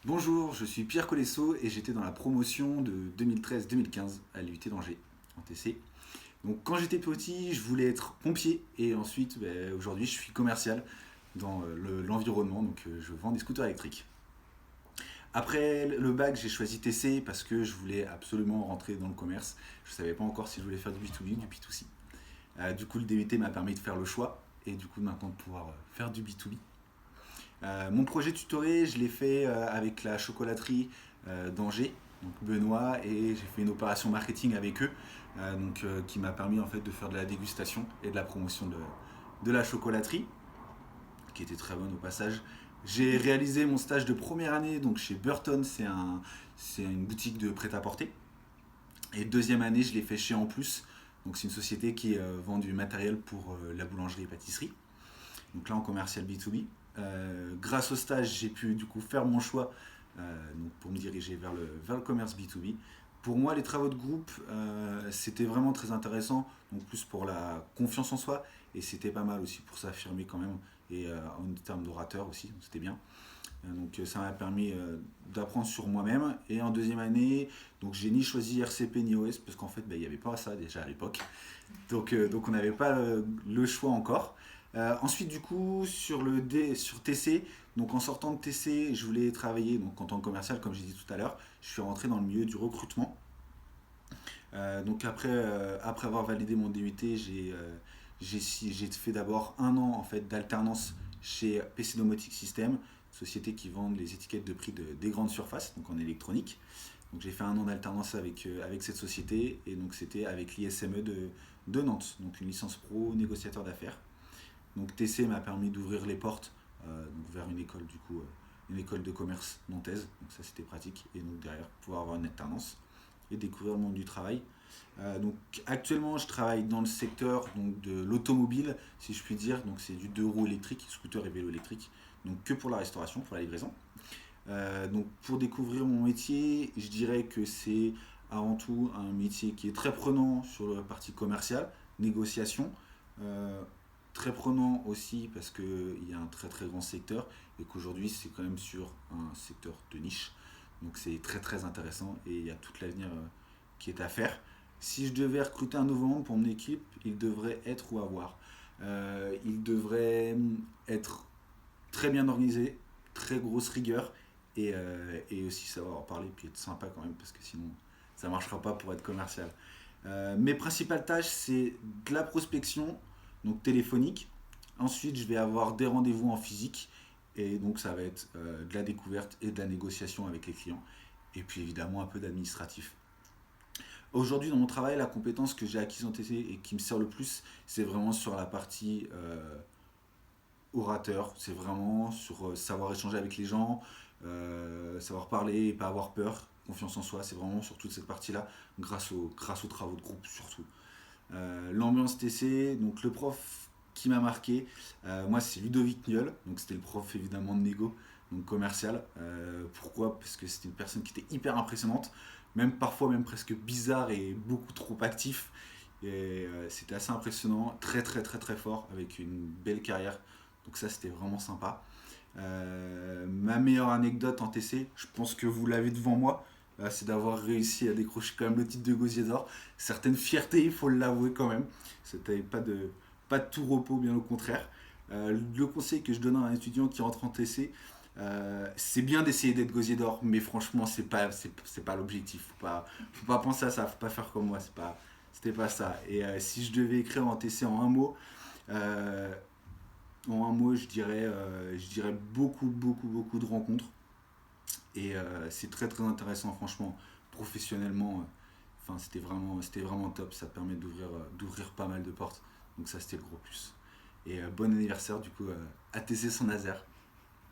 Bonjour, je suis Pierre Colesso et j'étais dans la promotion de 2013-2015 à l'UT d'Angers en TC. Donc quand j'étais petit, je voulais être pompier et ensuite aujourd'hui je suis commercial dans l'environnement, donc je vends des scooters électriques. Après le bac, j'ai choisi TC parce que je voulais absolument rentrer dans le commerce. Je ne savais pas encore si je voulais faire du B2B, du B2C. Du coup, le DUT m'a permis de faire le choix et du coup maintenant de pouvoir faire du B2B. Mon projet tutoré, je l'ai fait avec la chocolaterie d'Angers, donc Benoît, et j'ai fait une opération marketing avec eux, qui m'a permis en fait de faire de la dégustation et de la promotion de la chocolaterie, qui était très bonne au passage. J'ai réalisé mon stage de première année donc chez Burton, c'est une boutique de prêt-à-porter. Et deuxième année, je l'ai fait chez En Plus, donc c'est une société qui vend du matériel pour la boulangerie et pâtisserie. Donc là en commercial B2B. Grâce au stage, j'ai pu du coup faire mon choix donc pour me diriger vers le commerce B2B. Pour moi, les travaux de groupe, c'était vraiment très intéressant, donc plus pour la confiance en soi, et c'était pas mal aussi pour s'affirmer quand même, et en termes d'orateur aussi, donc c'était bien. Donc ça m'a permis d'apprendre sur moi-même. Et en deuxième année, donc j'ai ni choisi RCP ni OS, parce qu'en fait, il n'y avait pas ça déjà à l'époque. Donc on n'avait pas le choix encore. Ensuite, du coup, sur TC, donc en sortant de TC, je voulais travailler donc, en tant que commercial, comme j'ai dit tout à l'heure. Je suis rentré dans le milieu du recrutement. Donc après avoir validé mon DUT, j'ai fait d'abord un an en fait, d'alternance chez PC Domotic System, société qui vend les étiquettes de prix des grandes surfaces, donc en électronique. Donc j'ai fait un an d'alternance avec cette société et donc c'était avec l'ISME de Nantes, donc une licence pro négociateur d'affaires. Donc TC m'a permis d'ouvrir les portes donc vers une école du coup, une école de commerce nantaise, donc ça c'était pratique et donc derrière pouvoir avoir une alternance et découvrir le monde du travail. Donc actuellement je travaille dans le secteur donc, de l'automobile si je puis dire, donc c'est du deux roues électrique, scooter et vélo électrique, donc que pour la restauration, pour la livraison. Donc pour découvrir mon métier, je dirais que c'est avant tout un métier qui est très prenant sur la partie commerciale, négociation, euh, très prenant aussi parce qu'il y a un très très grand secteur et qu'aujourd'hui c'est quand même sur un secteur de niche. Donc c'est très très intéressant et il y a tout l'avenir qui est à faire. Si je devais recruter un nouveau membre pour mon équipe, il devrait être ou avoir. Il devrait être très bien organisé, très grosse rigueur et aussi savoir en parler puis être sympa quand même parce que sinon ça ne marchera pas pour être commercial. Mes principales tâches, c'est de la prospection, donc téléphonique. Ensuite, je vais avoir des rendez-vous en physique et donc ça va être de la découverte et de la négociation avec les clients. Et puis évidemment un peu d'administratif. Aujourd'hui, dans mon travail, la compétence que j'ai acquise en TT et qui me sert le plus, c'est vraiment sur la partie orateur. C'est vraiment sur savoir échanger avec les gens, savoir parler et pas avoir peur, confiance en soi. C'est vraiment sur toute cette partie-là, grâce aux travaux de groupe surtout. L'ambiance TC, donc le prof qui m'a marqué, moi c'est Ludovic Niol, donc c'était le prof évidemment de négo, donc commercial. Pourquoi? Parce que c'était une personne qui était hyper impressionnante, même parfois même presque bizarre et beaucoup trop actif. Et c'était assez impressionnant, très très très très fort, avec une belle carrière. Donc ça c'était vraiment sympa. Ma meilleure anecdote en TC, je pense que vous l'avez devant moi, c'est d'avoir réussi à décrocher quand même le titre de Gosier d'Or. Certaines fiertés, il faut l'avouer quand même. C'était pas de tout repos, bien au contraire. Le conseil que je donne à un étudiant qui rentre en TC, c'est bien d'essayer d'être Gosier d'Or, mais franchement, c'est pas l'objectif. Faut pas penser à ça, faut pas faire comme moi, c'était pas ça. Et si je devais écrire en TC euh, en un mot je dirais beaucoup, beaucoup, beaucoup de rencontres. Et c'est très très intéressant franchement, professionnellement. Enfin, c'était vraiment top, ça permet d'ouvrir pas mal de portes. Donc ça c'était le gros plus. Et bon anniversaire du coup à TC Saint-Nazaire.